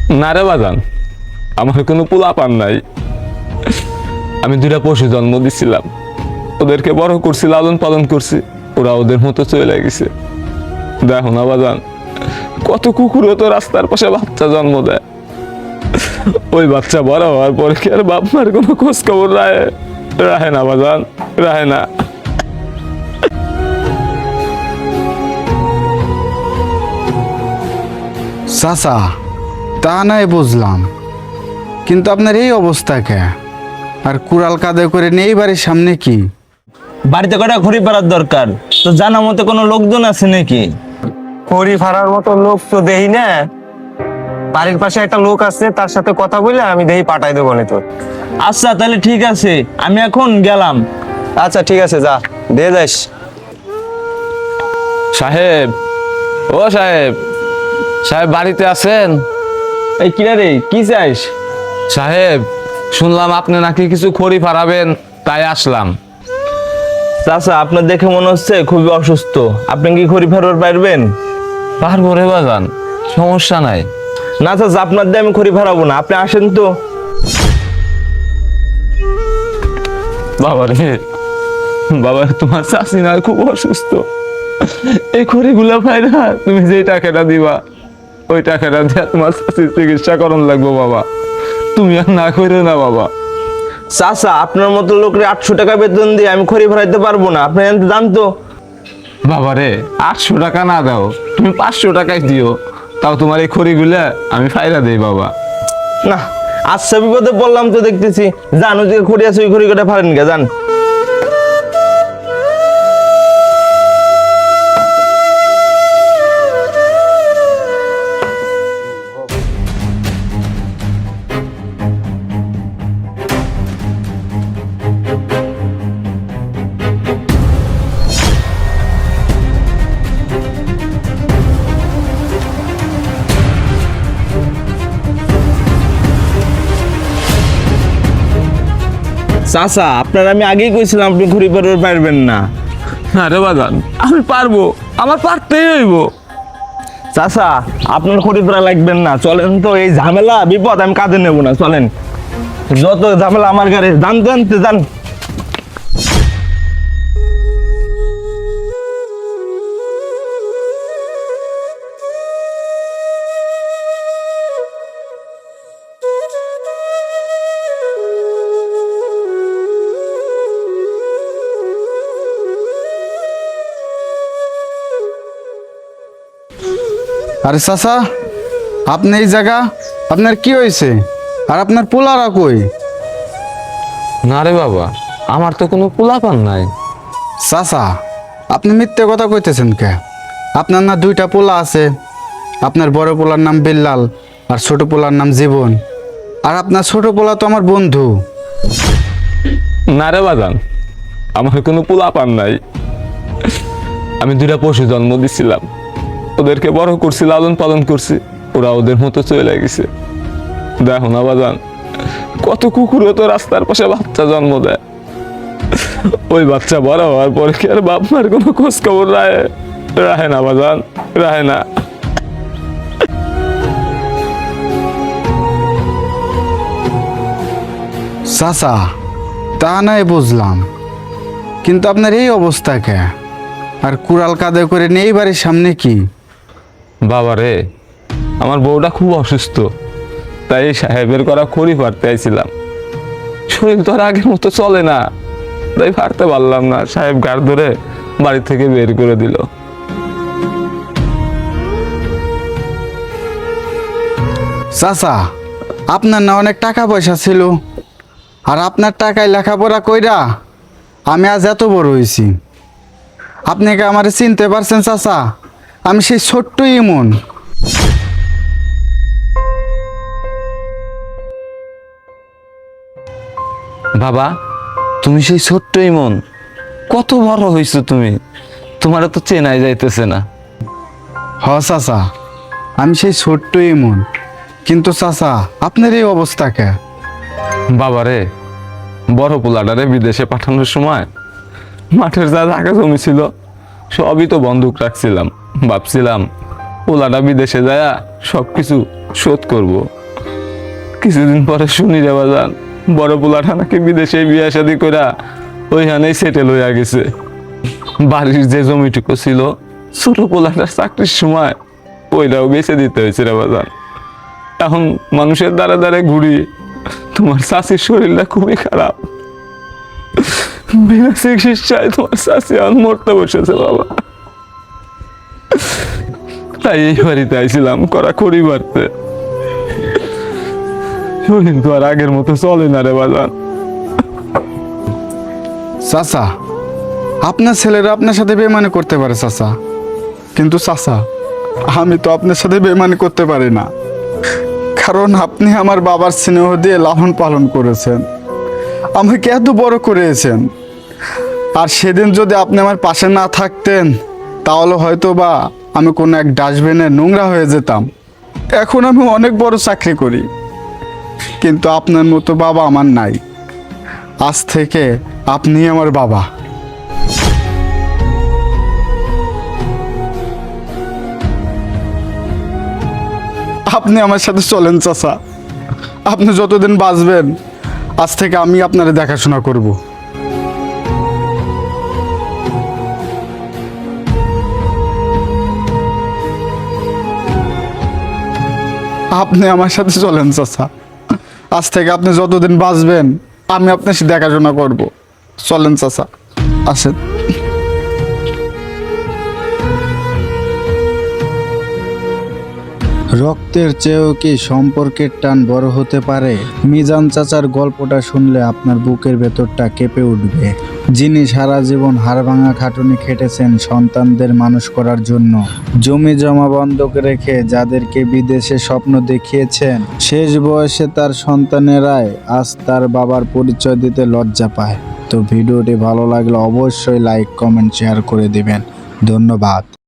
না রে বাজান, আমার কোনো পোলাপান নাই। আমি দুইটা পশু জন্ম দিছিলাম, ওদেরকে বড় করছি, লালন পালন করছি, ওরা ওদের মতো চলে গেছে। দেখো না বাজান, কত কুকুরও তো রাস্তার পাশে বাচ্চা জন্ম দেয়। ওই বাচ্চা বড় হওয়ার পরে কি আর বাপ মার কোনো খোঁজ খবর রাহে না বাজান, রাহে না। চাচা, তা নাই বুঝলাম, কিন্তু আপনার এই অবস্থা কে? আর কুড়াল কাঁধে করে নেই বাড়ির সামনে কি? বাড়িতে কটা খড়ি পাড়ার দরকার, তো জানা মতে কোনো লোকজন আছে নাকি? খড়ি ফাড়ার মতো লোক তো দেই না। বাড়ির পাশে একটা লোক আছে, তার সাথে কথা বলে আমি দেই পাঠাই দেবো না তোর। আচ্ছা তাহলে ঠিক আছে, আমি এখন গেলাম। আচ্ছা ঠিক আছে, যা দিয়ে যাস। সাহেব, ও সাহেব, সাহেব বাড়িতে আছেন? এই কিরা রে, কি চাইস? সাহেব, শুনলাম আপনি নাকি কিছু খড়ি ফাড়াবেন, তাই আসলাম। চাচা, আপনার দেখে মনে হচ্ছে খুবই অসুস্থ, আপনি কি খড়ি ফাড়াতে পারবেন? পারবো রে বাজান, সমস্যা নাই। না চাচা, আপনার দিয়ে আমি খড়ি ফাড়াবো না, আপনি আসেন তো। বাবা রে, বাবা তোমার চাষি না খুব অসুস্থ। এই খড়িগুলা ফাইরা তুমি যে টাকাটা দিবা, ওই টাকাটা দিয়ে তোমার চাষির চিকিৎসা করণ লাগবো বাবা। তুমি আর না করো না বাবা। চাচা, আপনার মতো লোকের 800 টাকা বেতন দিয়ে আমি খড়ি ফাড়াইতে পারবো না, আপনি জানতো। বাবা রে, 800 টাকা না দাও, তুমি 500 টাকাই দিও, তাও তোমার এই খড়িগুলা আমি ফাইরা দেই বাবা। না, আচ্ছা বিপদে বললাম তো দেখতেছি। জানো যে খড়ি আছে, ওই খড়ি কটা ফাড়েন গে, জান। চাচা, আপনার আমি আগেই কইছিলাম আপনি ঘুরি পারতে পারবেন না। না রে বাজান, আমি পারবো, আমার পারতেই হইব। চাচা, আপনার খড়ি পাড়া লাগবেন না, চলেন তো। এই ঝামেলা বিপদ আমি কাঁধে নেব না, চলেন। যত ঝামেলা আমার গাড়ি, জানতে জানতে যান। আরে চাচা, আপনি এই জায়গা, আপনার কি হয়েছে? আর আপনার পোলারা কই? না রে বাবা, আমার তো কোনো পোলাপান নাই। চাচা, আপনি মিথ্যে কথা কইতেছেন কে? আপনার না দুইটা পোলা আছে, আপনার বড় পোলার নাম বিল্লাল আর ছোট পোলার নাম জীবন। আর আপনার ছোট পোলা তো আমার বন্ধু। না রে বাজান, আমার কোনো পোলাপান নাই। আমি দুইটা পশু জন্ম দিছিলাম, ওদেরকে বড় করছি, লালন পালন করছি, ওরা ওদের মতো চলে গেছে। দেখো না বাজান, কত কুকুরও তো রাস্তার পাশে বাচ্চা জন্ম দেয়। ওই বাচ্চা বড় হওয়ার পরে কি আর বাপ মার কোনো খোঁজ খবর রাহে না বাজান, রাহে না। চাচা, তা নাই বুঝলাম, কিন্তু আপনার এই অবস্থা কে? আর কুড়াল কাঁধে করে নেই বাড়ির সামনে কি? বাবা রে, আমার বউটা খুব অসুস্থ, তাই সাহেবের করা খড়ি ফাড়তে আইছিলাম। শরীর তো আর আগের মতো চলে না, তাই ফাড়তে পারলাম না। সাহেব গাড় ধরে বাড়ি থেকে বের করে দিল। চাচা, আপনার না অনেক টাকা পয়সা ছিল, আর আপনার টাকায় লেখাপড়া কইরা আমি আজ এত বড় হয়েছি। আপনি কি আমারে চিনতে পারছেন চাচা? আমি সেই ছোট্ট ইমন। বাবা, তুমি সেই ছোট্ট ইমন, কত বড় হয়েছো তুমি, তোমার তো চেনাই যাইতেছে না। হ চাচা, আমি সেই ছোট্ট ইমন, কিন্তু চাচা আপনার এই অবস্থা কে? বাবা রে, বড় পোলাটারে বিদেশে পাঠানোর সময় মাঠের যা জায়গা জমি ছিল সবই তো বন্ধক রাখছিলাম। ভাবছিলাম পোলাটা বিদেশে যায় সবকিছু শোধ করব। কিছুদিন পরে শুনি রে বাজান, বড় পোলাটা নাকি বিদেশে বিয়া শাদি কইরা ওইখানেই সেটেল হইয়া গেছে। বাড়ির যে জমিটুকু ছিল ছোট পোলাটার চাকরির সময় ওইটাও বেঁচে দিতে হয়েছে রে বাজান। এখন মানুষের দ্বারা দ্বারা ঘুরি, তোমার চাষির শরীরটা খুবই খারাপ, বিনা চিকিৎসায় তোমার চাষি এখন মরতে বসেছে বাবা। তাই এই বাড়িতে আইছিলাম করা করি বাড়তে। শরীর তো আর আগের মতো চলে না রে বাজান। চাচা, আপনার ছেলেরা আপনার সাথে বেমানি করতে পারে চাচা, কিন্তু চাচা আমি তো আপনার সাথে বেমানি করতে পারি না, কারণ আপনি আমার বাবার স্নেহ দিয়ে লালন পালন করেছেন, আমাকে এত বড় করেছেন। আর সেদিন যদি আপনি আমার পাশে না থাকতেন তাহলে হয়তো বা আমি কোনো এক ডাস্টবিনে নোংরা হয়ে যেতাম। এখন আমি অনেক বড় চাকরি করি, কিন্তু আপনার মতো বাবা আমার নাই। আজ থেকে আপনি আমার বাবা। আপনি আমার সাথে চলেন চাচা, আপনি যতদিন বাঁচবেন আজ থেকে আমি আপনার দেখাশোনা করব। আপনি আমার সাথে চলেন চাচা, আজ থেকে আপনি যতদিন বাঁচবেন আমি আপনার সাথে দেখাশোনা করব। চলেন চাচা, আসেন। রক্তের চেয়েও কি সম্পর্কের টান বড় হতে পারে? মিজান চাচার গল্পটা শুনলে আপনার বুকের ভেতরটা কেঁপে উঠবে। যিনি সারা জীবন হাড়ভাঙা খাটুনি খেটেছেন সন্তানদের মানুষ করার জন্য, জমি জমা বন্ধক রেখে যাদেরকে বিদেশে স্বপ্ন দেখিয়েছেন, শেষ বয়সে তার সন্তানেরাই আজ তার বাবার পরিচয় দিতে লজ্জা পায়। তো ভিডিওটি ভালো লাগলে অবশ্যই লাইক, কমেন্ট, শেয়ার করে দিবেন। ধন্যবাদ।